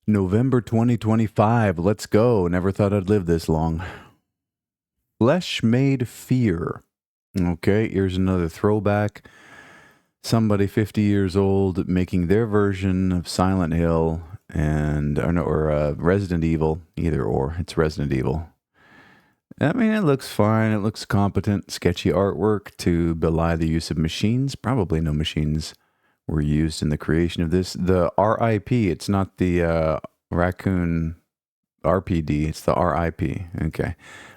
November 2025. Let's go. Never thought I'd live this long. Flesh Made Fear. Okay, here's another throwback. Somebody 50 years old making their version of Silent Hill or Resident Evil. Either or. It's Resident Evil. I mean, it looks fine. It looks competent. Sketchy artwork to belie the use of machines. Probably no machines were used in the creation of this. The RIP, it's not the raccoon RPD, it's the RIP. Okay.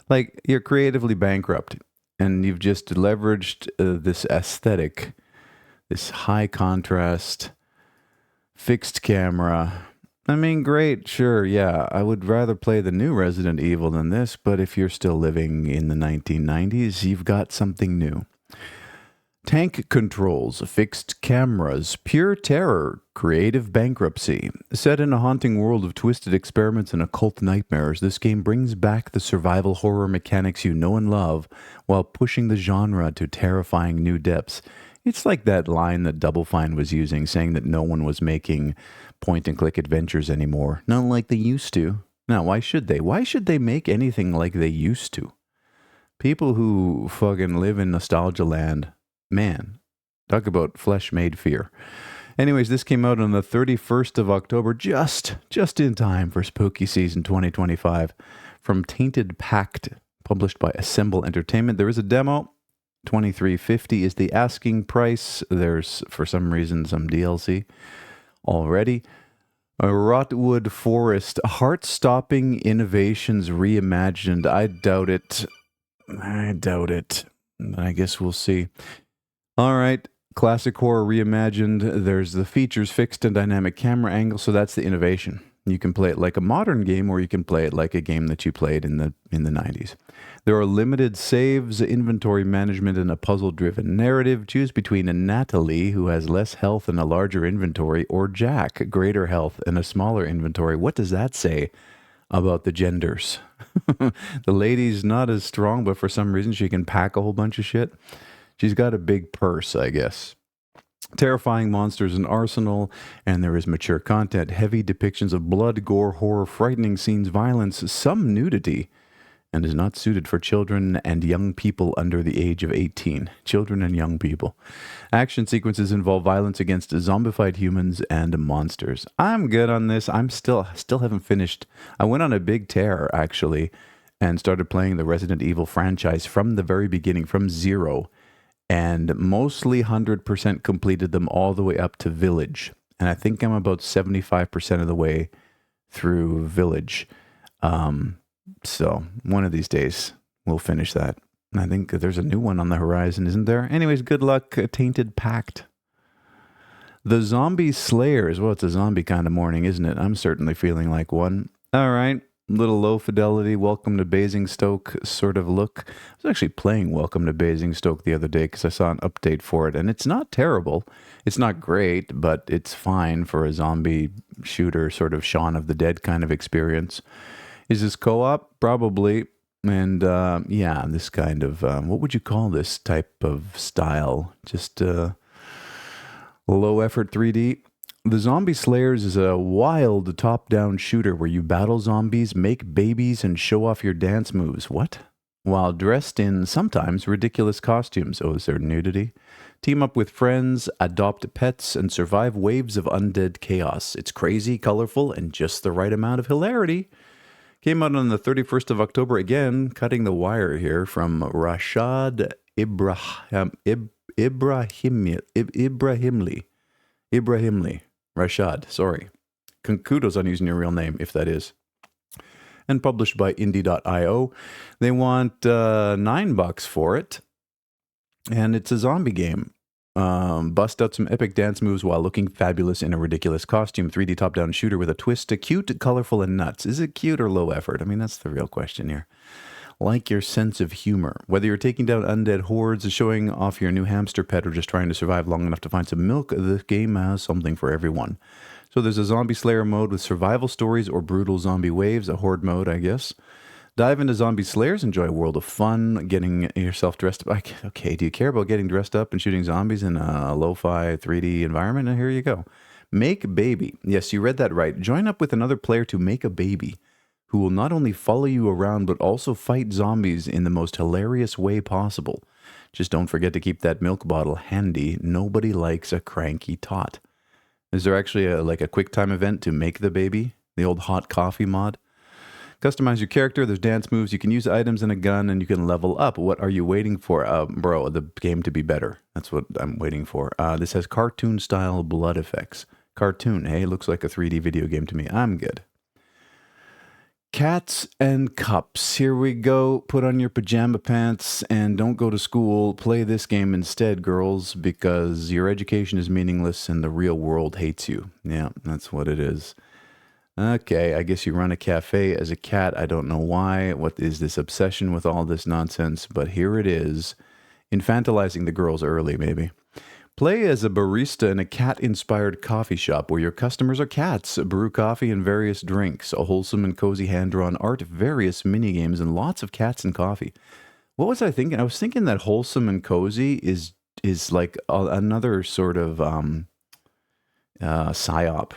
Like, you're creatively bankrupt and you've just leveraged this aesthetic, this high contrast, fixed camera. I mean, great, sure, yeah. I would rather play the new Resident Evil than this, but if you're still living in the 1990s, you've got something new. Tank controls, fixed cameras, pure terror, creative bankruptcy. Set in a haunting world of twisted experiments and occult nightmares, this game brings back the survival horror mechanics you know and love while pushing the genre to terrifying new depths. It's like that line that Double Fine was using, saying that no one was making point-and-click adventures anymore. Not like they used to. Now, why should they? Why should they make anything like they used to? People who fucking live in nostalgia land, man, talk about flesh made fear. Anyways, this came out on the 31st of October, just in time for spooky season 2025. From Tainted Pact, published by Assemble Entertainment. There is a demo. $23.50 is the asking price. There's, for some reason, some DLC already. A Rotwood Forest, heart-stopping innovations reimagined. I doubt it. I guess we'll see. All right, classic horror reimagined. There's the features, fixed and dynamic camera angle, so that's the innovation. You can play it like a modern game, or you can play it like a game that you played in the 90s. There are limited saves, inventory management, and a puzzle-driven narrative. Choose between a Natalie, who has less health and a larger inventory, or Jack, greater health and a smaller inventory. What does that say about the genders? The lady's not as strong, but for some reason she can pack a whole bunch of shit. She's got a big purse, I guess. Terrifying monsters and arsenal, and there is mature content, heavy depictions of blood, gore, horror, frightening scenes, violence, some nudity, and is not suited for children and young people under the age of 18. Children and young people. Action sequences involve violence against zombified humans and monsters. I'm good on this. I'm still haven't finished. I went on a big tear, actually, and started playing the Resident Evil franchise from the very beginning, from zero, and mostly 100% completed them all the way up to Village. And I think I'm about 75% of the way through Village. So one of these days we'll finish that. And I think there's a new one on the horizon, isn't there? Anyways, good luck, Tainted Pact. The Zombie Slayers. Well, it's a zombie kind of morning, isn't it? I'm certainly feeling like one. All right. Little low fidelity, Welcome to Basingstoke sort of look. I was actually playing Welcome to Basingstoke the other day because I saw an update for it, and it's not terrible. It's not great, but it's fine for a zombie shooter, sort of Shaun of the Dead kind of experience. Is this co-op? Probably. And yeah, this kind of, what would you call this type of style? Just low effort 3D. The Zombie Slayers is a wild top-down shooter where you battle zombies, make babies, and show off your dance moves. What? While dressed in sometimes ridiculous costumes. Oh, is there nudity? Team up with friends, adopt pets, and survive waves of undead chaos. It's crazy, colorful, and just the right amount of hilarity. Came out on the 31st of October, again, cutting the wire here, from Rashad Ibrahimli. Rashad, sorry. Kudos on using your real name, if that is. And published by indie.io. They want $9 for it. And it's a zombie game. Bust out some epic dance moves while looking fabulous in a ridiculous costume. 3D top-down shooter with a twist. Cute, colorful, and nuts. Is it cute or low effort? I mean, that's the real question here. Like your sense of humor. Whether you're taking down undead hordes, showing off your new hamster pet, or just trying to survive long enough to find some milk, the game has something for everyone. So there's a Zombie Slayer mode with survival stories or brutal zombie waves, a horde mode, I guess. Dive into Zombie Slayers, enjoy a world of fun, getting yourself dressed up. Okay, do you care about getting dressed up and shooting zombies in a lo-fi 3D environment? And here you go. Make baby. Yes, you read that right. Join up with another player to make a baby who will not only follow you around but also fight zombies in the most hilarious way possible. Just don't forget to keep that milk bottle handy. Nobody likes a cranky tot. Is there actually a quick time event to make the baby? The old hot coffee mod? Customize your character. There's dance moves. You can use items and a gun, and you can level up. What are you waiting for? Bro, the game to be better. That's what I'm waiting for. This has cartoon-style blood effects. Cartoon, hey? Looks like a 3D video game to me. I'm good. Cats and cups. Here we go. Put on your pajama pants and don't go to school. Play this game instead, girls, because your education is meaningless and the real world hates you. Yeah, that's what it is. Okay, I guess you run a cafe as a cat. I don't know why. What is this obsession with all this nonsense? But here it is. Infantilizing the girls early, maybe. Play as a barista in a cat-inspired coffee shop where your customers are cats. Brew coffee and various drinks. A wholesome and cozy hand-drawn art, various mini-games, and lots of cats and coffee. What was I thinking? I was thinking that wholesome and cozy is like another sort of psyop.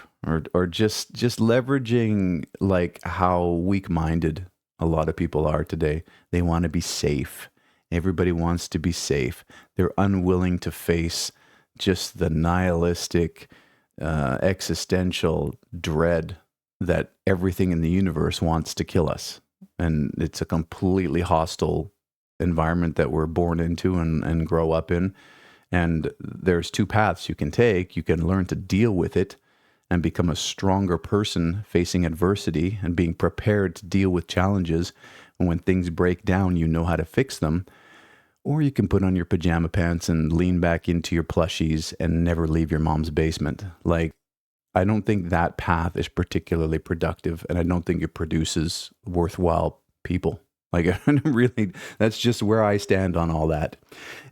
Or just leveraging like how weak-minded a lot of people are today. They want to be safe. Everybody wants to be safe. They're unwilling to face just the nihilistic, existential dread that everything in the universe wants to kill us. And it's a completely hostile environment that we're born into and grow up in. And there's two paths you can take. You can learn to deal with it and become a stronger person facing adversity and being prepared to deal with challenges. And when things break down, you know how to fix them. Or you can put on your pajama pants and lean back into your plushies and never leave your mom's basement. Like, I don't think that path is particularly productive, and I don't think it produces worthwhile people. Like, really, that's just where I stand on all that.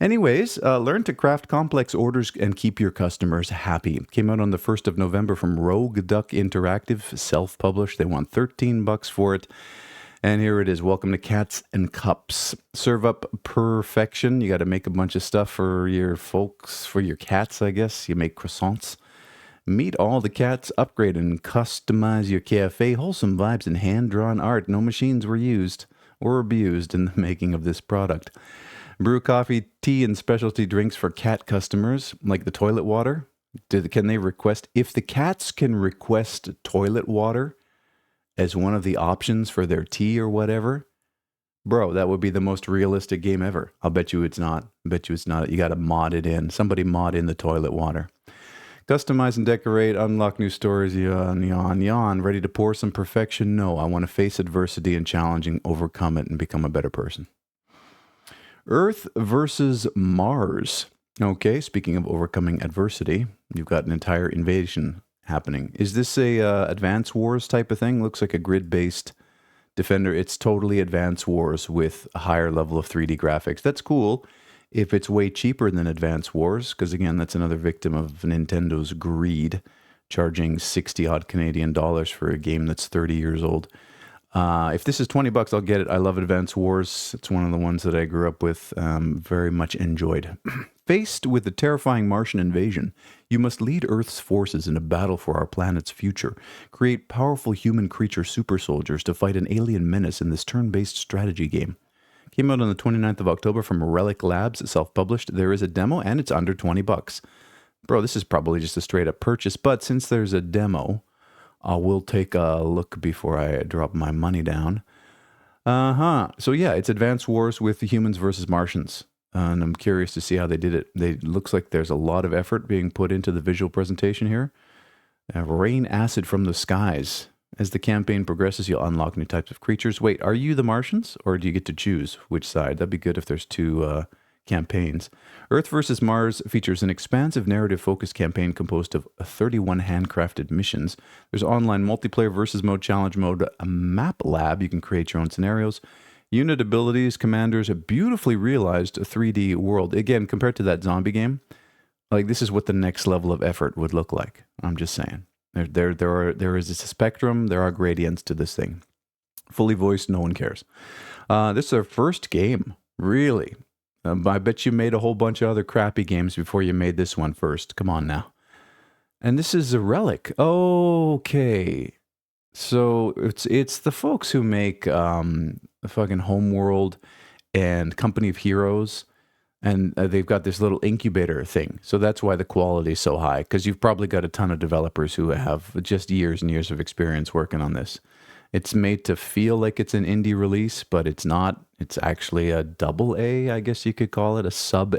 Anyways, learn to craft complex orders and keep your customers happy. Came out on the 1st of November from Rogue Duck Interactive, self-published. They want $13 for it. And here it is. Welcome to Cats and Cups. Serve up perfection. You got to make a bunch of stuff for your folks, for your cats, I guess. You make croissants. Meet all the cats, upgrade and customize your cafe. Wholesome vibes and hand-drawn art. No machines were used or abused in the making of this product. Brew coffee, tea, and specialty drinks for cat customers, like the toilet water. Can they request, if the cats can request toilet water as one of the options for their tea or whatever, bro, that would be the most realistic game ever. I'll bet you it's not. You got to mod it in. Somebody mod in the toilet water. Customize and decorate, unlock new stories, yawn. Ready to pour some perfection? No, I want to face adversity and challenging, overcome it, and become a better person. Earth versus Mars. Okay, speaking of overcoming adversity, you've got an entire invasion happening. Is this a Advance Wars type of thing? Looks like a grid-based Defender. It's totally Advance Wars with a higher level of 3D graphics. That's cool. If it's way cheaper than Advance Wars, because again, that's another victim of Nintendo's greed, charging 60 odd Canadian dollars for a game that's 30 years old. If this is $20, I'll get it. I love Advance Wars. It's one of the ones that I grew up with, very much enjoyed. Faced with the terrifying Martian invasion, you must lead Earth's forces in a battle for our planet's future. Create powerful human creature super soldiers to fight an alien menace in this turn-based strategy game. Came out on the 29th of October from Relic Labs, self-published. There is a demo, and it's under $20. Bro, this is probably just a straight-up purchase, but since there's a demo, I will take a look before I drop my money down. So yeah, it's Advance Wars with the humans versus Martians, and I'm curious to see how they did it. It looks like there's a lot of effort being put into the visual presentation here. Rain acid from the skies. As the campaign progresses, you'll unlock new types of creatures. Wait, are you the Martians, or do you get to choose which side? That'd be good if there's two campaigns. Earth vs. Mars features an expansive narrative-focused campaign composed of 31 handcrafted missions. There's online multiplayer versus mode, challenge mode, a map lab. You can create your own scenarios. Unit abilities, commanders, a beautifully realized 3D world. Again, compared to that zombie game, like this is what the next level of effort would look like. I'm just saying. There is a spectrum. There are gradients to this thing. Fully voiced, no one cares. This is our first game, really. I bet you made a whole bunch of other crappy games before you made this one first. Come on now. And this is a Relic. Okay. So it's the folks who make fucking Homeworld and Company of Heroes, and they've got this little incubator thing. So that's why the quality is so high, because you've probably got a ton of developers who have just years and years of experience working on this. It's made to feel like it's an indie release, but it's not. It's actually a double A, I guess you could call it, a sub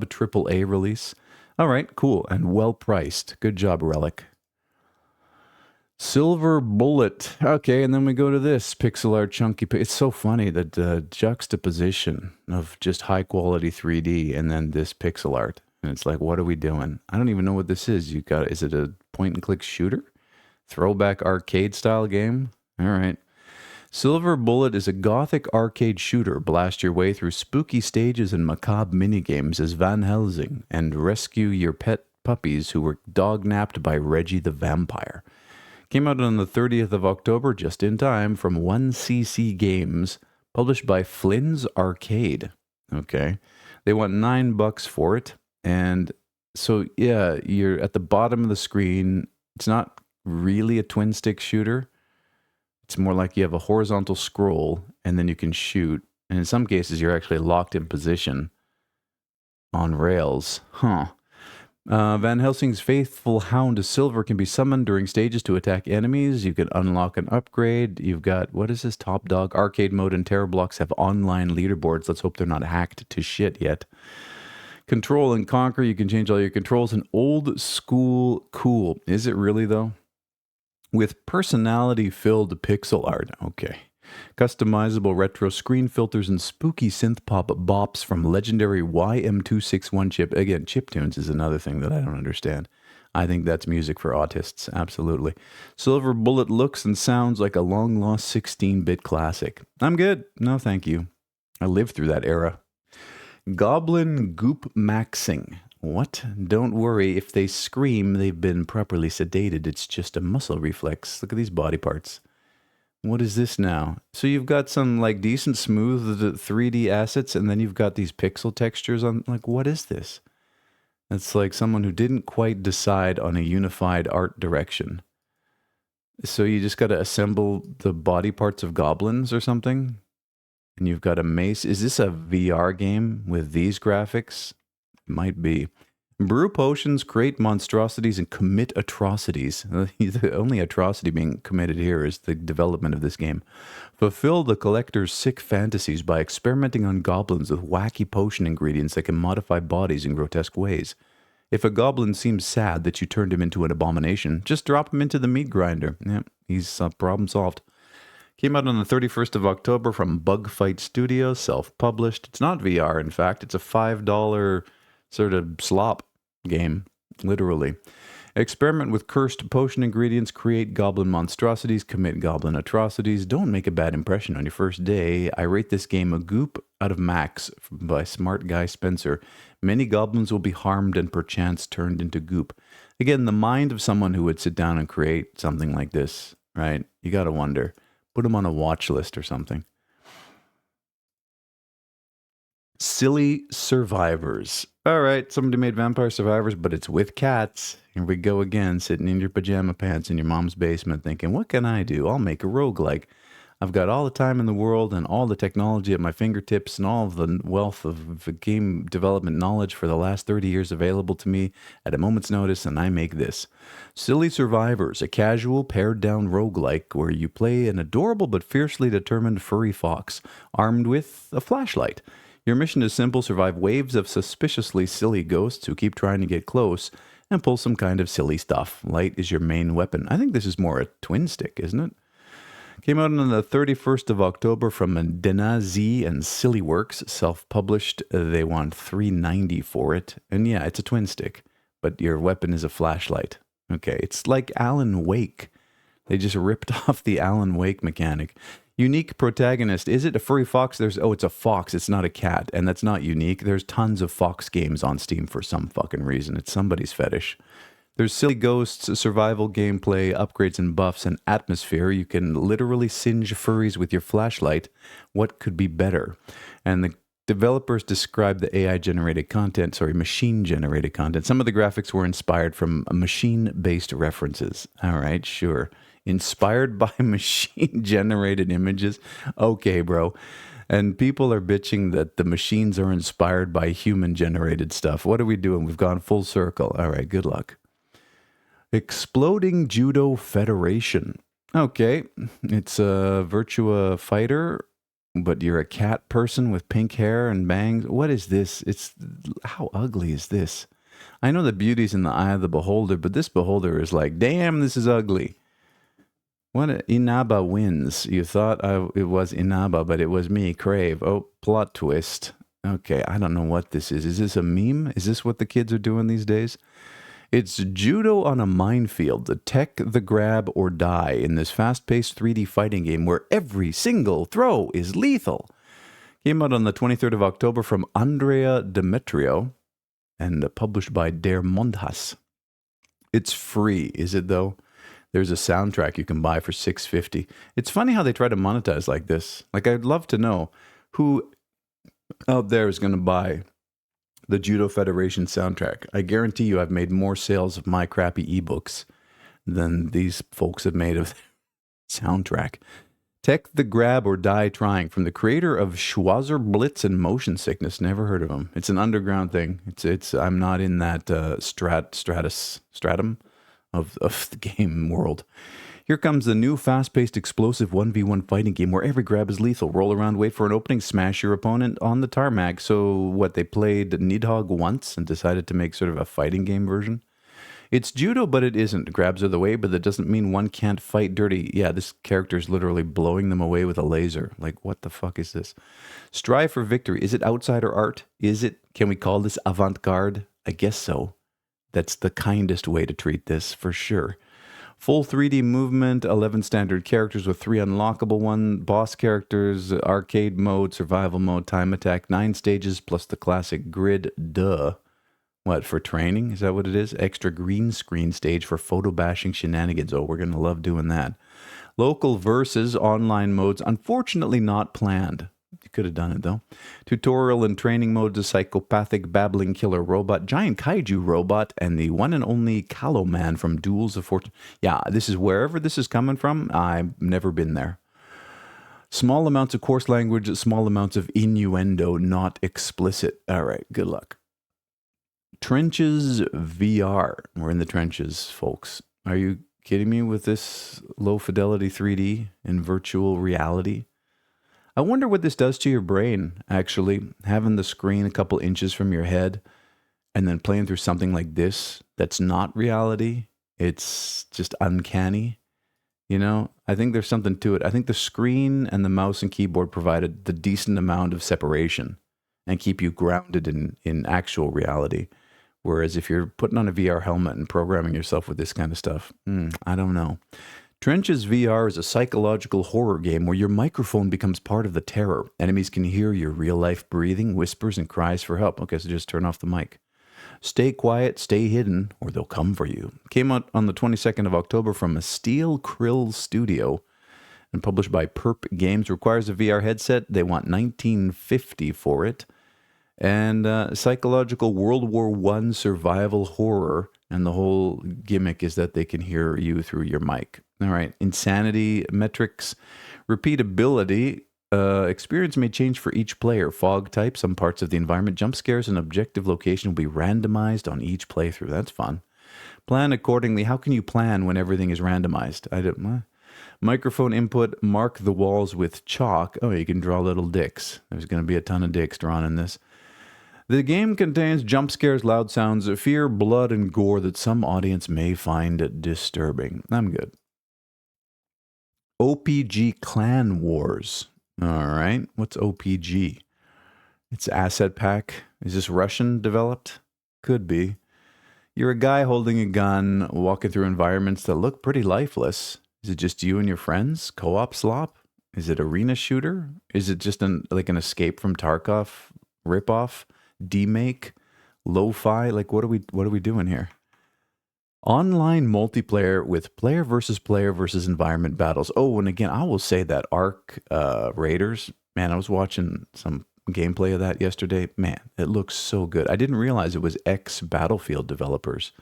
triple A release. All right, cool, and well priced. Good job, Relic. Silver Bullet. Okay, and then we go to this pixel art chunky. It's so funny that the juxtaposition of just high quality 3D and then this pixel art. And it's like, what are we doing? I don't even know what this is. Is it a point and click shooter? Throwback arcade style game? All right. Silver Bullet is a gothic arcade shooter. Blast your way through spooky stages and macabre minigames as Van Helsing and rescue your pet puppies who were dog-napped by Reggie the Vampire. Came out on the 30th of October, just in time, from 1CC Games, published by Flynn's Arcade. Okay. They want $9 for it. And so, yeah, you're at the bottom of the screen. It's not really a twin stick shooter. It's more like you have a horizontal scroll and then you can shoot. And in some cases, you're actually locked in position on rails. Huh. Van Helsing's faithful Hound of Silver can be summoned during stages to attack enemies. You can unlock an upgrade. You've got, what is this? Top Dog arcade mode and Terror Blocks have online leaderboards. Let's hope they're not hacked to shit yet. Control and Conquer. You can change all your controls. And old school cool. Is it really, though? With personality-filled pixel art. Okay. Customizable retro screen filters and spooky synth pop bops from legendary YM261 chip. Again, chiptunes is another thing that I don't understand. I think that's music for autists, absolutely. Silver Bullet looks and sounds like a long-lost 16-bit classic. I'm good. No, thank you. I lived through that era. Goblin Goop Maxing. What? Don't worry. If they scream, they've been properly sedated. It's just a muscle reflex. Look at these body parts. What is this now? So you've got some like decent smooth 3D assets, and then you've got these pixel textures on. Like, what is this? It's like someone who didn't quite decide on a unified art direction. So you just got to assemble the body parts of goblins or something? And you've got a mace. Is this a VR game with these graphics? Might be. Brew potions, create monstrosities, and commit atrocities. The only atrocity being committed here is the development of this game. Fulfill the collector's sick fantasies by experimenting on goblins with wacky potion ingredients that can modify bodies in grotesque ways. If a goblin seems sad that you turned him into an abomination, just drop him into the meat grinder. Yep, he's problem solved. Came out on the 31st of October from Bugfight Studios, self-published. It's not VR, in fact. It's a $5 sort of slop game, literally. Experiment with cursed potion ingredients, create goblin monstrosities, commit goblin atrocities. Don't make a bad impression on your first day. I rate this game a goop out of max by Smart Guy Spencer. Many goblins will be harmed and perchance turned into goop. Again, the mind of someone who would sit down and create something like this, right? You gotta wonder. Put them on a watch list or something. Silly Survivors. All right, somebody made Vampire Survivors, but it's with cats. Here we go again, sitting in your pajama pants in your mom's basement thinking, what can I do? I'll make a roguelike. I've got all the time in the world and all the technology at my fingertips and all of the wealth of game development knowledge for the last 30 years available to me at a moment's notice, and I make this. Silly Survivors, a casual, pared-down roguelike where you play an adorable but fiercely determined furry fox armed with a flashlight. Your mission is simple: survive waves of suspiciously silly ghosts who keep trying to get close and pull some kind of silly stuff. Light is your main weapon. I think this is more a twin stick, isn't it? Came out on the 31st of October from Denazi and Sillyworks, self-published. They want $3.90 for it. And yeah, it's a twin stick, but your weapon is a flashlight. Okay, it's like Alan Wake. They just ripped off the Alan Wake mechanic. Unique protagonist. Is it a furry fox? It's a fox. It's not a cat. And that's not unique. There's tons of fox games on Steam for some fucking reason. It's somebody's fetish. There's silly ghosts, survival gameplay, upgrades and buffs, and atmosphere. You can literally singe furries with your flashlight. What could be better? And the Developers describe the machine-generated content. Some of the graphics were inspired from machine-based references. All right, sure. Inspired by machine-generated images? Okay, bro. And people are bitching that the machines are inspired by human-generated stuff. What are we doing? We've gone full circle. All right, good luck. Exploding Judo Federation. Okay, it's a Virtua Fighter, but you're a cat person with pink hair and bangs. What is this? How ugly is this? I know the beauty's in the eye of the beholder, but this beholder is like, damn, this is ugly. Inaba wins. You thought it was Inaba, but it was me, Crave. Oh, plot twist. Okay, I don't know what this is. Is this a meme? Is this what the kids are doing these days? It's judo on a minefield, the tech, the grab, or die in this fast-paced 3D fighting game where every single throw is lethal. Came out on the 23rd of October from Andrea Demetrio and published by Der Mondhas. It's free, is it though? There's a soundtrack you can buy for $6.50. It's funny how they try to monetize like this. Like, I'd love to know who out there is going to buy the Judo Federation soundtrack. I guarantee you I've made more sales of my crappy ebooks than these folks have made of their soundtrack. Tech the Grab or Die Trying, from the creator of Schwarzer Blitz and Motion Sickness. Never heard of him. It's an underground thing. It's I'm not in that stratum of the game world. Here comes the new fast-paced explosive 1v1 fighting game where every grab is lethal. Roll around, wait for an opening, smash your opponent on the tarmac. So what, they played Nidhogg once and decided to make sort of a fighting game version? It's judo, but it isn't. Grabs are the way, but that doesn't mean one can't fight dirty. Yeah, this character is literally blowing them away with a laser. Like, what the fuck is this? Strive for victory. Is it outsider art? Can we call this avant-garde? I guess so. That's the kindest way to treat this, for sure. Full 3D movement, 11 standard characters with 3 unlockable boss characters, arcade mode, survival mode, time attack, 9 stages plus the classic grid. Duh. What, for training? Is that what it is? Extra green screen stage for photo bashing shenanigans. Oh, we're going to love doing that. Local versus online modes, unfortunately not planned. You could have done it though. Tutorial and training modes, a psychopathic babbling killer robot, giant kaiju robot, and the one and only Callow Man from Duels of Fortune. Yeah, this is wherever this is coming from. I've never been there. Small amounts of coarse language, small amounts of innuendo, not explicit. All right, good luck. Trenches VR. We're in the trenches, folks. Are you kidding me with this low fidelity 3D and virtual reality? I wonder what this does to your brain, actually, having the screen a couple inches from your head and then playing through something like this that's not reality. It's just uncanny. You know, I think there's something to it. I think the screen and the mouse and keyboard provided the decent amount of separation and keep you grounded in actual reality. Whereas if you're putting on a VR helmet and programming yourself with this kind of stuff, I don't know. Trenches VR is a psychological horror game where your microphone becomes part of the terror. Enemies can hear your real-life breathing, whispers, and cries for help. Okay, so just turn off the mic. Stay quiet, stay hidden, or they'll come for you. Came out on the 22nd of October from a Steel Krill Studio and published by Perp Games. Requires a VR headset. They want $19.50 for it. And psychological World War I survival horror. And the whole gimmick is that they can hear you through your mic. All right. Insanity metrics. Repeatability. Experience may change for each player. Fog type, some parts of the environment. Jump scares and objective location will be randomized on each playthrough. That's fun. Plan accordingly. How can you plan when everything is randomized? Microphone input. Mark the walls with chalk. Oh, you can draw little dicks. There's going to be a ton of dicks drawn in this. The game contains jump scares, loud sounds, fear, blood, and gore that some audience may find disturbing. I'm good. OPG Clan Wars. All right. What's OPG? It's Asset Pack. Is this Russian developed? Could be. You're a guy holding a gun, walking through environments that look pretty lifeless. Is it just you and your friends? Co-op slop? Is it arena shooter? Is it just an Escape from Tarkov ripoff? Demake? Lo-fi? Like, what are we doing here? Online multiplayer with player versus environment battles. Oh, and again, I will say that Ark Raiders, man, I was watching some gameplay of that yesterday. Man, it looks so good. I didn't realize it was ex-Battlefield developers,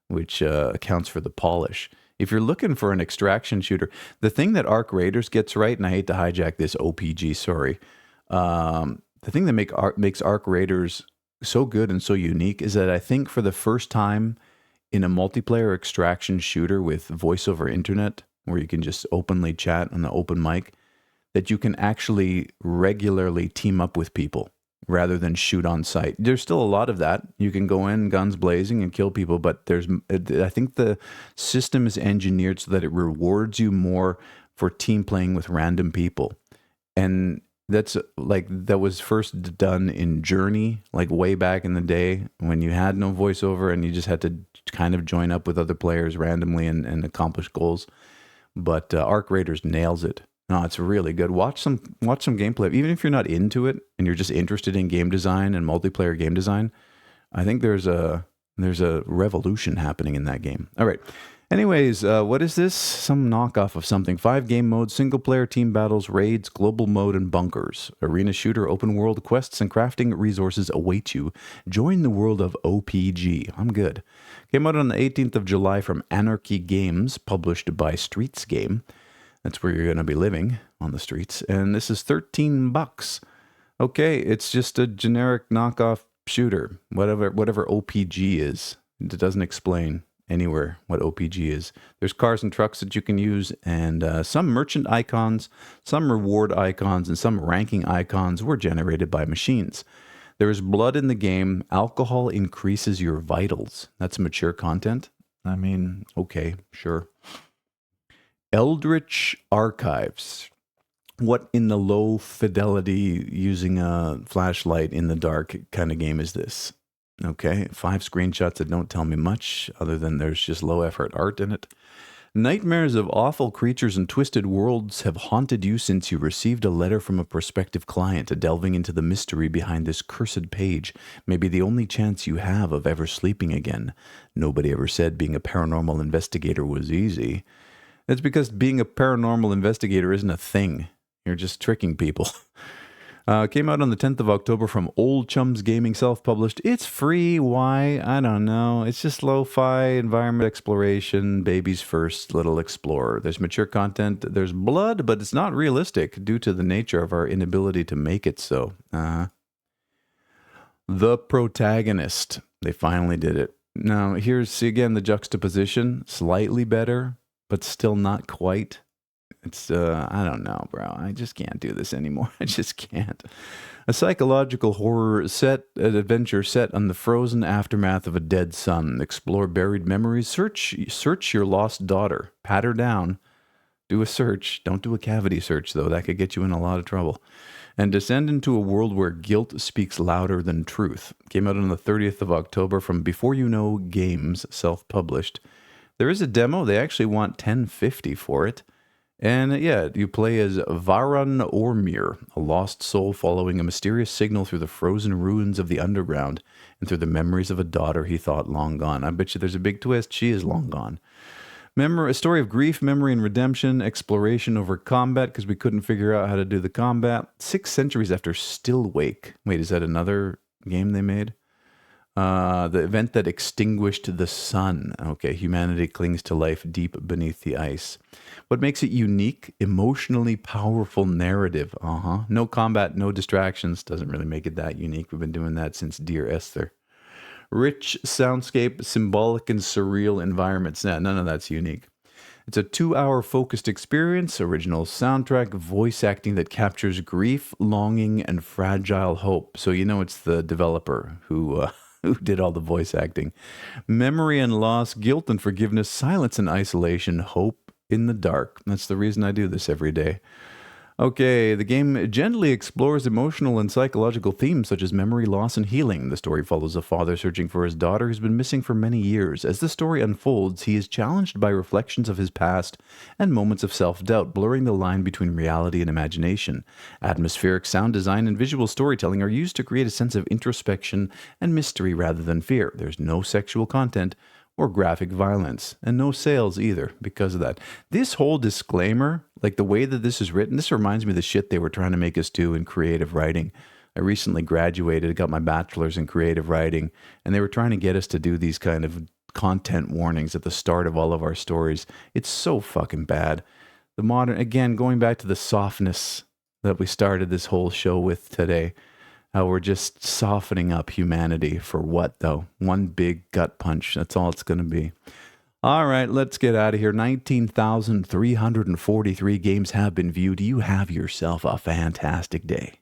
which accounts for the polish. If you're looking for an extraction shooter, the thing that Arc Raiders gets right, and I hate to hijack this OPG, sorry, the thing that makes Arc Raiders so good and so unique is that I think for the first time in a multiplayer extraction shooter with voice over internet, where you can just openly chat on the open mic, that you can actually regularly team up with people rather than shoot on sight. There's still a lot of that. You can go in guns blazing and kill people, but I think the system is engineered so that it rewards you more for team playing with random people. And that was first done in Journey, like way back in the day when you had no voiceover and you just had to kind of join up with other players randomly and accomplish goals. But Arc Raiders nails it. No, it's really good. Watch some gameplay. Even if you're not into it and you're just interested in game design and multiplayer game design, I think there's a revolution happening in that game. All right. Anyways, what is this? Some knockoff of something. 5 game modes, single player, team battles, raids, global mode, and bunkers. Arena shooter, open world, quests, and crafting resources await you. Join the world of OPG. I'm good. Came out on the 18th of July from Anarchy Games, published by Streets Game. That's where you're going to be living, on the streets. And this is $13. Okay, it's just a generic knockoff shooter. Whatever OPG is. It doesn't explain anywhere what OPG is. There's cars and trucks that you can use, and some merchant icons, some reward icons, and some ranking icons were generated by machines. There is blood in the game. Alcohol increases your vitals. That's mature content. I mean, okay, sure. Eldritch Archives. What in the low fidelity using a flashlight in the dark kind of game is this? Okay, 5 screenshots that don't tell me much other than there's just low effort art in it. Nightmares of awful creatures and twisted worlds have haunted you since you received a letter from a prospective client. Delving into the mystery behind this cursed page may be the only chance you have of ever sleeping again. Nobody ever said being a paranormal investigator was easy. That's because being a paranormal investigator isn't a thing. You're just tricking people. Came out on the 10th of October from Old Chums Gaming, self-published. It's free. Why? I don't know. It's just lo-fi environment exploration, baby's first little explorer. There's mature content. There's blood, but it's not realistic due to the nature of our inability to make it so. The Protagonist. They finally did it. Now, here's, again, the juxtaposition. Slightly better, but still not quite. It's, I don't know, bro. I just can't do this anymore. I just can't. A psychological horror adventure set on the frozen aftermath of a dead son. Explore buried memories. Search your lost daughter. Pat her down. Do a search. Don't do a cavity search, though. That could get you in a lot of trouble. And descend into a world where guilt speaks louder than truth. Came out on the 30th of October from Before You Know Games, self-published. There is a demo. They actually want $10.50 for it. And yeah, you play as Varan Ormir, a lost soul following a mysterious signal through the frozen ruins of the underground and through the memories of a daughter he thought long gone. I bet you there's a big twist. She is long gone. A story of grief, memory, and redemption, exploration over combat because we couldn't figure out how to do the combat. 6 centuries after Stillwake. Wait, is that another game they made? The event that extinguished the sun. Okay, humanity clings to life deep beneath the ice. What makes it unique? Emotionally powerful narrative. No combat, no distractions. Doesn't really make it that unique. We've been doing that since Dear Esther. Rich soundscape, symbolic and surreal environments. Nah, none of that's unique. It's a 2-hour focused experience, original soundtrack, voice acting that captures grief, longing, and fragile hope. So you know it's the developer who did all the voice acting. Memory and loss, guilt and forgiveness, silence and isolation, hope in the dark. That's the reason I do this every day. Okay, the game gently explores emotional and psychological themes such as memory loss and healing. The story follows a father searching for his daughter who's been missing for many years. As the story unfolds, he is challenged by reflections of his past and moments of self-doubt, blurring the line between reality and imagination. Atmospheric sound design and visual storytelling are used to create a sense of introspection and mystery rather than fear. There's no sexual content or graphic violence, and no sales either because of that. This whole disclaimer, like the way that this is written, this reminds me of the shit they were trying to make us do in creative writing. I recently graduated, got my bachelor's in creative writing, and they were trying to get us to do these kind of content warnings at the start of all of our stories. It's so fucking bad. The modern, again, going back to the softness that we started this whole show with today, how we're just softening up humanity for what, though? One big gut punch. That's all it's going to be. All right, let's get out of here. 19,343 games have been viewed. You have yourself a fantastic day.